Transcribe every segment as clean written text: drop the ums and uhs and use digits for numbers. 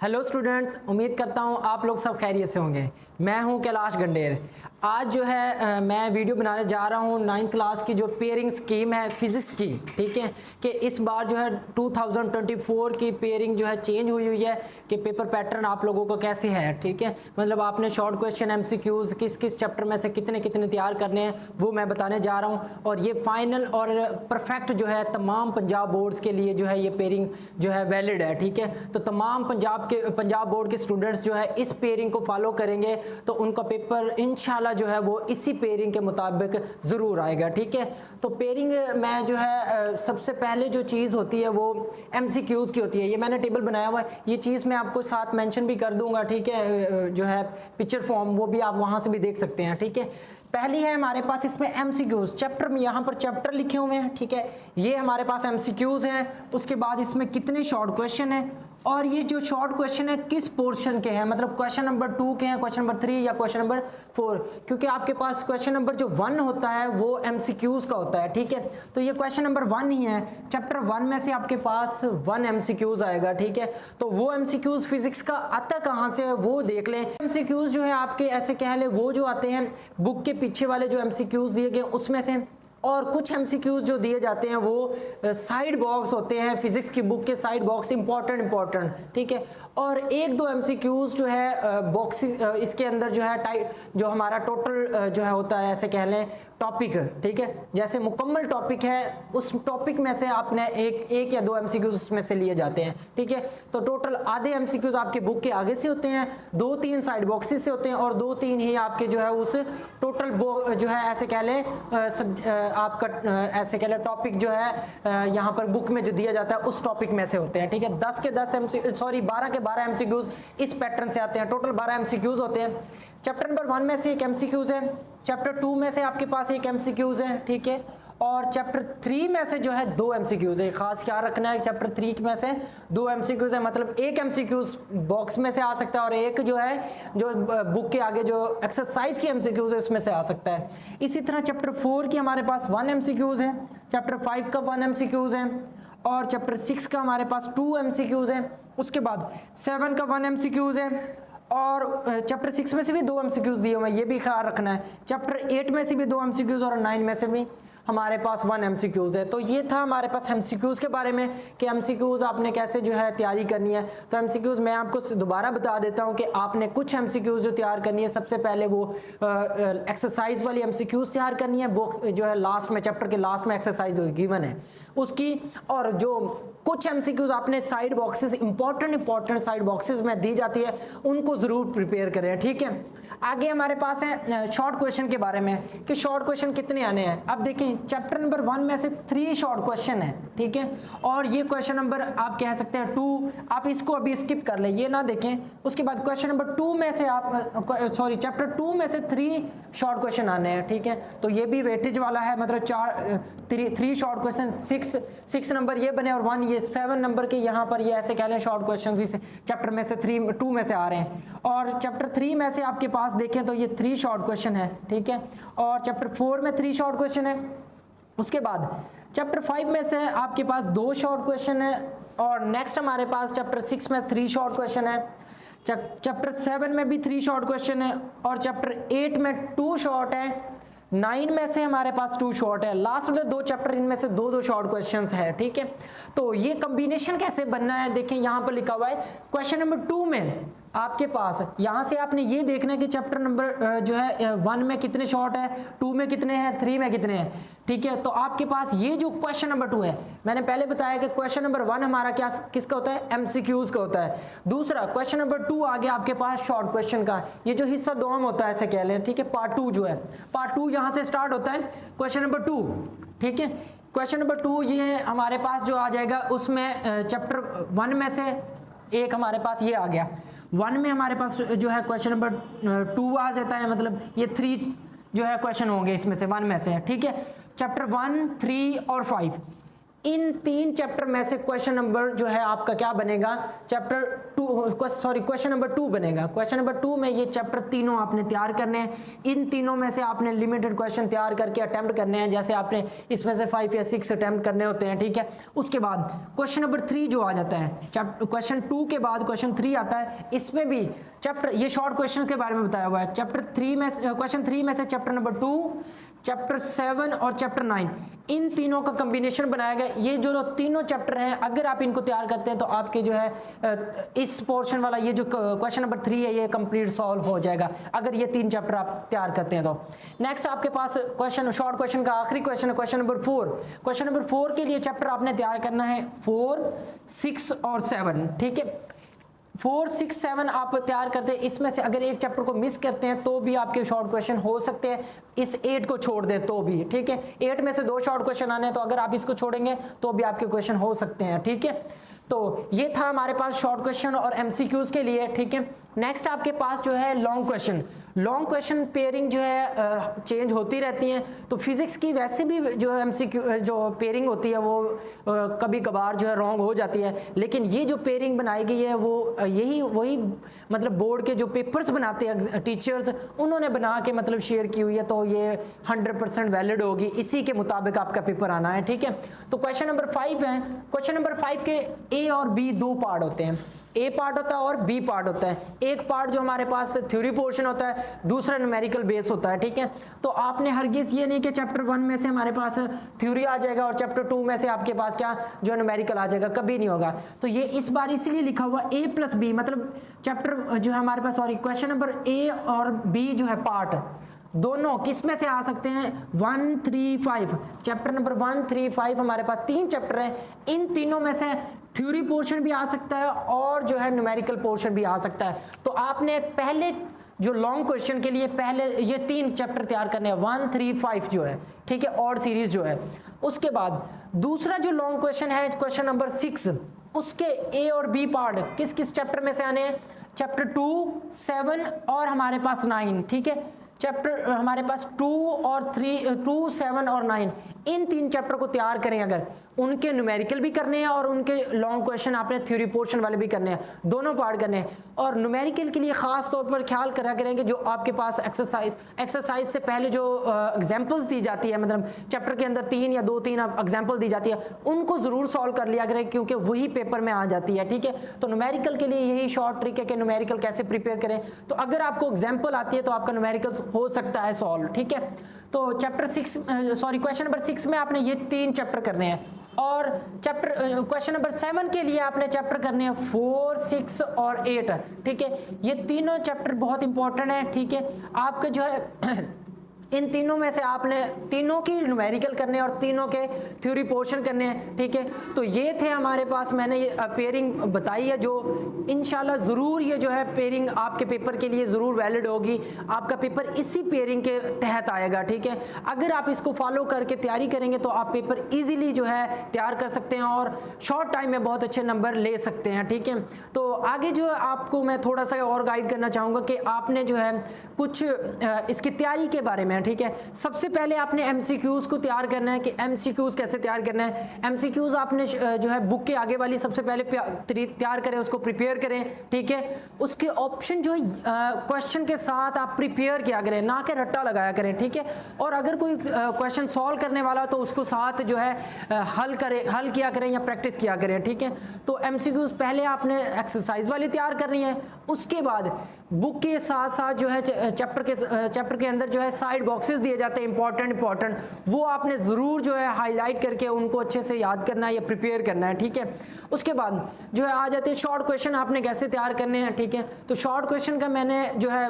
Hello students, उम्मीद करता हूँ आप लोग सब खैरियत से होंगे। मैं हूँ कैलाश गंडेर। आज जो है मैं वीडियो बनाने जा रहा हूँ 9th क्लास की जो पेयरिंग स्कीम है फिज़िक्स की, ठीक है, कि इस बार जो है 2024 की पेयरिंग जो है चेंज हुई है कि पेपर पैटर्न आप लोगों को कैसे है, ठीक है। मतलब आपने शॉर्ट क्वेश्चन MCQs किस किस चैप्टर में से कितने कितने तैयार करने हैं वो मैं बताने जा रहा हूँ। और ये फाइनल और परफेक्ट जो है तमाम पंजाब बोर्ड्स के लिए जो है ये पेयरिंग जो है वैलिड है, ठीक है। तो तमाम पंजाब बोर्ड के स्टूडेंट्स जो है इस पेयरिंग को फॉलो करेंगे तो उनका पेपर इंशाल्लाह जो है वो इसी पेयरिंग के मुताबिक ज़रूर आएगा, ठीक है। तो पेयरिंग में जो है सबसे पहले जो चीज़ होती है वो MCQs की होती है। ये मैंने टेबल बनाया हुआ है, ये चीज़ मैं आपको साथ मेंशन भी कर दूंगा, ठीक है। जो है पिक्चर फॉर्म वो भी आप वहाँ से भी देख सकते हैं, ठीक है। पहली है हमारे पास इसमें MCQs, चैप्टर में यहाँ पर चैप्टर लिखे हुए हैं, ठीक है। ये हमारे पास MCQs हैं। उसके बाद इसमें कितने शॉर्ट क्वेश्चन हैं और ये जो शॉर्ट क्वेश्चन है किस पोर्शन के हैं, मतलब क्वेश्चन नंबर 2 के हैं, क्वेश्चन नंबर 3 या क्वेश्चन नंबर 4, क्योंकि आपके पास क्वेश्चन नंबर जो 1 होता है वो MCQs का होता है, ठीक है। तो ये क्वेश्चन नंबर 1 ही है, चैप्टर 1 में से आपके पास 1 MCQs आएगा, ठीक है। तो वो MCQs फिजिक्स का आता कहाँ से है वो देख लें। MCQs जो है आपके ऐसे कह ले वो जो आते हैं बुक के पीछे वाले जो MCQs दिए गए उसमें से, और कुछ MCQs जो दिए जाते हैं वो साइड बॉक्स होते हैं, फिजिक्स की बुक के साइड बॉक्स इंपॉर्टेंट, ठीक है। और एक दो MCQs जो है बॉक्स इसके अंदर जो है टाइप जो हमारा टोटल जो है होता है ऐसे कह लें टॉपिक, ठीक है। जैसे मुकम्मल टॉपिक है उस टॉपिक में से आपने एक या दो MCQs उसमें से लिए जाते हैं, ठीक है। तो टोटल आधे MCQs आपके बुक के आगे से होते हैं, 2-3 साइड बॉक्सेस से होते हैं और 2-3 ही आपके जो है उस टोटल जो है ऐसे कह लें आपका ऐसे कह लें टॉपिक जो है यहाँ पर बुक में जो दिया जाता है उस टॉपिक में से होते हैं, ठीक है। 10 के 10 12 के 12 MCQs इस पैटर्न से आते हैं, टोटल 12 MCQs होते हैं। चैप्टर नंबर 1 में से एक MCQs है, चैप्टर 2 में से आपके पास एक MCQs है, ठीक है। और चैप्टर 3 में से जो है 2 MCQs है, खास क्या रखना है, चैप्टर 3 में से 2 MCQs है, मतलब एक MCQs बॉक्स में से आ सकता है और एक जो है जो बुक के आगे जो एक्सरसाइज की MCQs है उसमें से आ सकता है। इसी तरह चैप्टर 4 की हमारे पास 1 MCQs है, चैप्टर 5 का 1 MCQs है और चैप्टर 6 का हमारे पास 2 MCQs है। उसके बाद 7 का 1 MCQs है और चैप्टर 6 में से भी 2 MCQs दिए हुए हैं, ये भी ख्याल रखना है। चैप्टर 8 में से भी 2 MCQs और 9 में से भी हमारे पास 1 MCQs है। तो ये था हमारे पास MCQs के बारे में कि MCQs आपने कैसे जो है तैयारी करनी है। तो MCQs मैं आपको दोबारा बता देता हूँ कि आपने कुछ MCQs जो तैयार करनी है, सबसे पहले वो एक्सरसाइज वाली MCQs तैयार करनी है, वो जो है लास्ट में चैप्टर के लास्ट में एक्सरसाइज गिवन है उसकी। और जो कुछ MCQs आपने side boxes important side boxes में दी जाती है उनको जरूर प्रिपेयर करें, ठीक है। आगे हमारे पास है शॉर्ट क्वेश्चन के बारे में कि शॉर्ट क्वेश्चन कितने आने हैं। अब देखें चैप्टर नंबर 1 में से 3 शॉर्ट क्वेश्चन है, ठीक है। और ये क्वेश्चन नंबर आप कह सकते हैं 2, आप इसको अभी स्किप कर लें, ये ना देखें। उसके बाद क्वेश्चन नंबर 2 में से आप चैप्टर 2 में से 3 शॉर्ट क्वेश्चन आने हैं, ठीक है। तो ये भी वेटेज वाला है, मतलब 3 शॉर्ट क्वेश्चन, 6 नंबर ये बने और 1 ये 7 नंबर के यहाँ पर ये ऐसे कह लें शॉर्ट क्वेश्चन इस चैप्टर में से 2 में से आ रहे हैं। और चैप्टर 3 में से आपके पास देखें तो ये 3 शॉर्ट क्वेश्चन है, ठीक है। और चैप्टर 4 में 3 शॉर्ट क्वेश्चन है। उसके बाद चैप्टर 5 में से आपके पास 2 शॉर्ट क्वेश्चन है और नेक्स्ट हमारे पास चैप्टर 6 में 3 शॉर्ट क्वेश्चन है। चैप्टर 7 में भी 3 शॉर्ट क्वेश्चन है और चैप्टर 8 में 2 शॉर्ट है। 9 में से हमारे पास 2 शॉर्ट है। लास्ट वाले 2 चैप्टर इनमें से 2 शॉर्ट क्वेश्चंस है, ठीक है। तो ये कॉम्बिनेशन कैसे बनना है देखें, यहाँ पर लिखा हुआ है क्वेश्चन नंबर 2 में आपके पास यहाँ से आपने ये देखना है कि चैप्टर नंबर जो है 1 में कितने शॉर्ट है, 2 में कितने हैं, 3 में कितने हैं, ठीक है। तो आपके पास ये जो क्वेश्चन नंबर 2 है, मैंने पहले बताया कि क्वेश्चन नंबर 1 हमारा क्या किसका होता है, MCQs का होता है। दूसरा क्वेश्चन नंबर 2 आगे आपके पास शॉर्ट क्वेश्चन का, ये जो हिस्सा 2 होता है ऐसे कह लें, ठीक है। पार्ट 2 जो है, पार्ट 2 यहाँ से स्टार्ट होता है क्वेश्चन नंबर 2, ठीक है। क्वेश्चन नंबर 2 ये हमारे पास जो आ जाएगा उसमें चैप्टर 1 में से एक हमारे पास ये आ गया। 1 में हमारे पास जो है क्वेश्चन नंबर 2 आ जाता है, मतलब ये 3 जो है क्वेश्चन होंगे इसमें से 1 में से, ठीक है। चैप्टर 1, 3 और 5 इन 3 चैप्टर में से क्वेश्चन नंबर जो है आपका क्या बनेगा, क्वेश्चन नंबर 2 बनेगा। क्वेश्चन नंबर 2 में ये चैप्टर तीनों आपने तैयार करने हैं। इन तीनों में से आपने लिमिटेड क्वेश्चन तैयार करके अटेम्प्ट करने हैं, जैसे आपने इसमें से 5 या 6 अटेम्प्ट करने होते हैं, ठीक है। उसके बाद क्वेश्चन नंबर 3 जो आ जाता है, क्वेश्चन 2 के बाद क्वेश्चन 3 आता है। इसमें भी चैप्टर, ये शॉर्ट क्वेश्चन के बारे में बताया हुआ है। चैप्टर 3 में, क्वेश्चन 3 में से चैप्टर नंबर 2, चैप्टर 7 और चैप्टर 9, इन तीनों का कॉम्बिनेशन बनाया गया। ये जो तीनों चैप्टर हैं, अगर आप इनको तैयार करते हैं तो आपके जो है इस पोर्शन वाला ये जो क्वेश्चन नंबर 3 है ये कंप्लीट सॉल्व हो जाएगा, अगर ये 3 चैप्टर आप तैयार करते हैं तो। नेक्स्ट आपके पास क्वेश्चन, शॉर्ट क्वेश्चन का आखिरी क्वेश्चन है क्वेश्चन नंबर 4। क्वेश्चन नंबर 4 के लिए चैप्टर आपने तैयार करना है 4, 6 और 7, ठीक है। 4, 6, 7 आप तैयार करते हैं। इसमें से अगर एक चैप्टर को मिस करते हैं तो भी आपके शॉर्ट क्वेश्चन हो सकते हैं, इस 8 को छोड़ दें तो भी, ठीक है। 8 में से 2 शॉर्ट क्वेश्चन आने हैं, तो अगर आप इसको छोड़ेंगे तो भी आपके क्वेश्चन हो सकते हैं, ठीक है। तो ये था हमारे पास शॉर्ट क्वेश्चन और एमसीक्यूज के लिए, ठीक है। नेक्स्ट आपके पास जो है long question. Long question pairing जो है चेंज होती रहती हैं, तो फिजिक्स की वैसे भी जो एमसीक्यू जो पेयरिंग होती है वो कभी कभार जो है रॉन्ग हो जाती है, लेकिन ये जो पेयरिंग बनाई गई है वो वही मतलब बोर्ड के जो पेपर्स बनाते हैं टीचर्स, उन्होंने बना के मतलब शेयर की हुई है, तो ये 100% वैलिड होगी, इसी के मुताबिक आपका पेपर आना है, ठीक है। तो क्वेश्चन नंबर 5 है। क्वेश्चन नंबर 5 के ए और बी 2 पार्ट होते हैं, ए पार्ट होता है और बी पार्ट होता है। एक पार्ट जो हमारे पास थ्योरी पोर्शन होता है, दूसरा न्यूमेरिकल बेस होता है, ठीक है। तो आपने हरगिज ये नहीं कि चैप्टर 1 में से हमारे पास थ्योरी आ जाएगा और चैप्टर 2 में से आपके पास क्या जो न्यूमेरिकल आ जाएगा, कभी नहीं होगा। तो ये इस बार इसलिए लिखा हुआ A + B, मतलब चैप्टर जो है हमारे पास, सॉरी क्वेश्चन नंबर A और B जो है पार्ट दोनों किस में से आ सकते हैं, 1, 3, 5। चैप्टर नंबर 1, 3, 5 हमारे पास 3 चैप्टर हैं। इन तीनों में से थ्योरी पोर्शन भी आ सकता है और जो है न्यूमेरिकल पोर्शन भी आ सकता है। तो आपने पहले जो लॉन्ग क्वेश्चन के लिए पहले ये 3 चैप्टर तैयार करने हैं, 1, 3, 5 जो है, ठीक है, और सीरीज जो है। उसके बाद दूसरा जो लॉन्ग क्वेश्चन है क्वेश्चन नंबर 6, उसके ए और बी पार्ट किस किस चैप्टर में से आने हैं, चैप्टर 2, 7 और हमारे पास 9, ठीक है। चैप्टर हमारे पास 2, 7 और 9, इन 3 चैप्टर को तैयार करें, अगर उनके न्यूमेरिकल भी करने हैं और उनके लॉन्ग क्वेश्चन आपने थ्योरी पोर्शन वाले भी करने हैं, दोनों पार्ट करने हैं। और न्यूमेरिकल के लिए खास तौर पर ख्याल करा करेंगे जो आपके पास एक्सरसाइज से पहले जो एग्जांपल्स दी जाती है, मतलब चैप्टर के अंदर 3 या 2-3 एग्जांपल दी जाती है, उनको जरूर सॉल्व कर लिया करें, क्योंकि वही पेपर में आ जाती है, ठीक है। तो न्यूमेरिकल के लिए यही शॉर्ट ट्रिक है कि न्यूमेरिकल कैसे प्रिपेयर करें। तो अगर आपको एग्जाम्पल आती है तो आपका न्यूमेरिकल हो सकता है सॉल्व, ठीक है। तो चैप्टर 6, सॉरी क्वेश्चन नंबर 6 में आपने ये 3 चैप्टर करने हैं, और चैप्टर क्वेश्चन नंबर 7 के लिए आपने चैप्टर करने हैं 4, 6 और 8, ठीक है। ये तीनों चैप्टर बहुत इंपॉर्टेंट है, ठीक है। आपके जो है इन तीनों में से आपने तीनों की न्यूमेरिकल करने और तीनों के थ्योरी पोर्शन करने हैं, ठीक है। तो ये थे हमारे पास, मैंने ये पेयरिंग बताई है, जो इंशाल्लाह ज़रूर ये जो है पेयरिंग आपके पेपर के लिए ज़रूर वैलिड होगी। आपका पेपर इसी पेयरिंग के तहत आएगा, ठीक है। अगर आप इसको फॉलो करके तैयारी करेंगे तो आप पेपर ईजिली जो है तैयार कर सकते हैं और शॉर्ट टाइम में बहुत अच्छे नंबर ले सकते हैं, ठीक है। तो आगे जो है आपको मैं थोड़ा सा और गाइड करना चाहूँगा कि आपने जो है कुछ इसकी तैयारी के बारे में, ठीक है। सबसे पहले आपने एमसीक्यूज को तैयार करना है कि एमसीक्यूज कैसे तैयार करना है। एमसीक्यूज आपने जो है बुक के आगे वाली सबसे पहले तैयार करें, उसको प्रिपेयर करें, ठीक है। उसके ऑप्शन जो है क्वेश्चन के साथ आप प्रिपेयर किया करें, ना कि रट्टा लगाया करें, ठीक है। और अगर कोई क्वेश्चन सॉल्व करने वाला तो उसको साथ जो है हल किया करें या प्रैक्टिस किया करें, ठीक है। तो एमसीक्यूज पहले आपने एक्सरसाइज वाली तैयार करनी है। उसके बाद बुक के साथ साथ जो है चैप्टर के अंदर जो है साइड बॉक्सेस दिए जाते हैं इंपॉर्टेंट, वो आपने ज़रूर जो है हाईलाइट करके उनको अच्छे से याद करना है या प्रिपेयर करना है, ठीक है। उसके बाद जो है आ जाते हैं शॉर्ट क्वेश्चन आपने कैसे तैयार करने हैं, ठीक है। तो शॉर्ट क्वेश्चन का मैंने जो है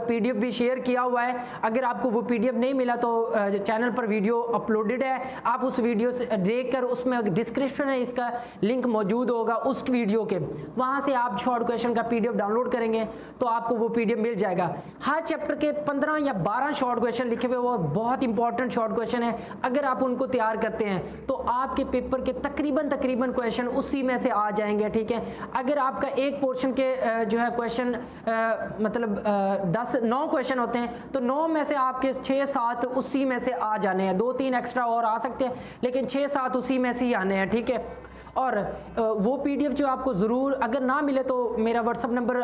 पीडीएफ भी शेयर किया हुआ है। अगर आपको वो पीडीएफ नहीं मिला तो चैनल पर वीडियो अपलोडेड है, आप उस वीडियो से देखकर उसमें डिस्क्रिप्शन में इसका लिंक मौजूद होगा उस वीडियो के, वहाँ से आप शॉर्ट क्वेश्चन का पीडीएफ डाउनलोड करेंगे तो आपको वो PDF मिल जाएगा। हर चैप्टर के 15 या 12 शॉर्ट क्वेश्चन लिखे हुए, वो बहुत इंपॉर्टेंट शॉर्ट क्वेश्चन है। अगर आप उनको तैयार करते हैं तो आपके पेपर के तकरीबन क्वेश्चन उसी में से आ जाएंगे, ठीक है। अगर आपका एक पोर्शन के जो है क्वेश्चन मतलब 9 क्वेश्चन होते हैं तो 9 में से आपके 6-7 उसी में से आ जाने हैं, 2-3 एक्स्ट्रा और आ सकते हैं, लेकिन 6-7 उसी में से ही आने हैं, ठीक है। और वो PDF जो आपको ज़रूर, अगर ना मिले तो मेरा व्हाट्सअप नंबर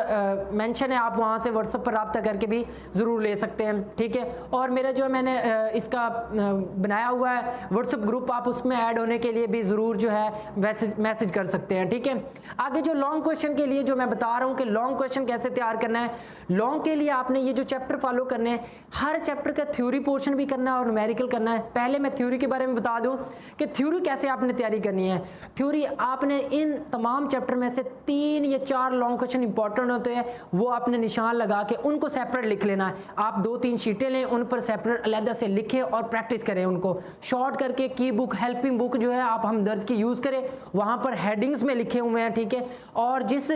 मेंशन है, आप वहाँ से व्हाट्सअप पर रब्ता करके भी ज़रूर ले सकते हैं, ठीक है। और मेरा जो है मैंने इसका बनाया हुआ है व्हाट्सअप ग्रुप, आप उसमें ऐड होने के लिए भी ज़रूर जो है मैसेज कर सकते हैं, ठीक है। आगे जो लॉन्ग क्वेश्चन के लिए जो मैं बता रहा हूँ कि लॉन्ग क्वेश्चन कैसे तैयार करना है, लॉन्ग के लिए आपने ये जो चैप्टर फॉलो करने हैं, हर चैप्टर का थ्योरी पोर्शन भी करना है और न्यूमेरिकल करना है। पहले मैं थ्योरी के बारे में बता दूँ कि थ्योरी कैसे आपने तैयारी करनी है। थ्योरी आपने इन तमाम चैप्टर में से 3 या 4 लॉन्ग क्वेश्चन इंपॉर्टेंट होते हैं, वो आपने निशान लगा के उनको सेपरेट लिख लेना है। आप 2-3 शीटें लें, उन पर सेपरेट अलग से लिखें और प्रैक्टिस करें उनको शॉर्ट करके। की बुक, हेल्पिंग बुक जो है आप हमदर्द की यूज़ करें, वहाँ पर हेडिंग्स में लिखे हुए हैं, ठीक है। और जिस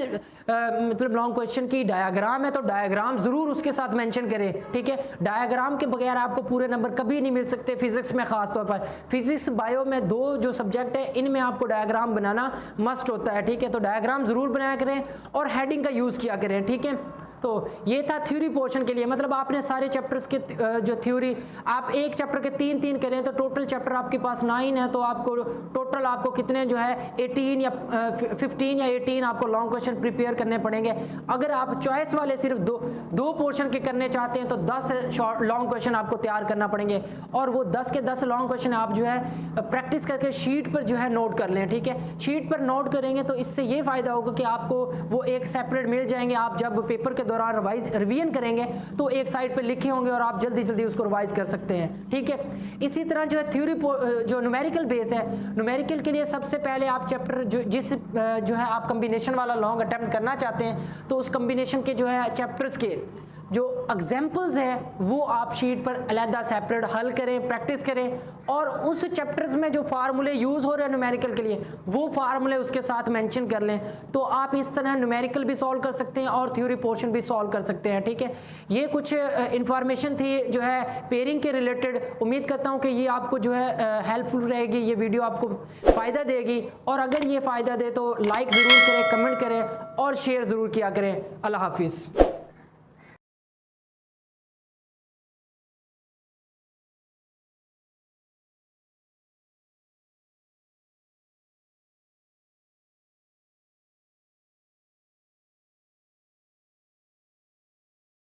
मतलब लॉन्ग क्वेश्चन की डायग्राम है तो डायग्राम ज़रूर उसके साथ मेंशन करें, ठीक है। डायग्राम के बगैर आपको पूरे नंबर कभी नहीं मिल सकते, फिजिक्स में ख़ास तौर पर। फिजिक्स बायो में 2 जो सब्जेक्ट है इनमें आपको डायग्राम बनाना मस्ट होता है, ठीक है। तो डायग्राम ज़रूर बनाया करें और हेडिंग का यूज़ किया करें, ठीक है। तो ये था थ्योरी पोर्शन के लिए, मतलब आपने सारे चैप्टर्स के जो थ्योरी, आप एक चैप्टर के 3-3 करें तो टोटल चैप्टर आपके पास 9 है, तो आपको टोटल आपको कितने जो है 18 या 15 या 18 आपको लॉन्ग क्वेश्चन प्रिपेयर करने पड़ेंगे। अगर आप चॉइस वाले सिर्फ दो पोर्शन के करने चाहते हैं तो 10 शॉर्ट लॉन्ग क्वेश्चन आपको तैयार करना पड़ेंगे, और वो 10 के 10 लॉन्ग क्वेश्चन आप जो है प्रैक्टिस करके शीट पर जो है नोट कर लें, ठीक है। शीट पर नोट करेंगे तो इससे ये फ़ायदा होगा कि आपको वो एक सेपरेट मिल जाएंगे। आप जब पेपर के दौरान रिवीजन करेंगे तो एक साइड पे लिखे होंगे और आप जल्दी जल्दी उसको रिवाइज कर सकते हैं, ठीक है। इसी तरह जो है थ्योरी जो न्यूमेरिकल बेस है, न्यूमेरिकल के लिए सबसे पहले आप चैप्टर जो है आप कम्बिनेशन वाला लॉन्ग अटेम्प्ट करना चाहते हैं तो उस कम्बिनेशन के जो है चैप्टर्स के जो एग्जाम्पल्स हैं वो आप शीट पर अलहदा सेपरेट हल करें, प्रैक्टिस करें, और उस चैप्टर्स में जो फार्मूले यूज़ हो रहे हैं न्यूमेरिकल के लिए वो फार्मूले उसके साथ मेंशन कर लें। तो आप इस तरह न्यूमेरिकल भी सॉल्व कर सकते हैं और थ्योरी पोर्शन भी सॉल्व कर सकते हैं, ठीक है। ये कुछ इंफॉर्मेशन थी जो है पेयरिंग के रिलेटेड। उम्मीद करता हूँ कि ये आपको जो है हेल्पफुल रहेगी, ये वीडियो आपको फ़ायदा देगी, और अगर ये फ़ायदा दे तो लाइक ज़रूर करें, कमेंट करें और शेयर ज़रूर किया करें। अल्लाह हाफिज़।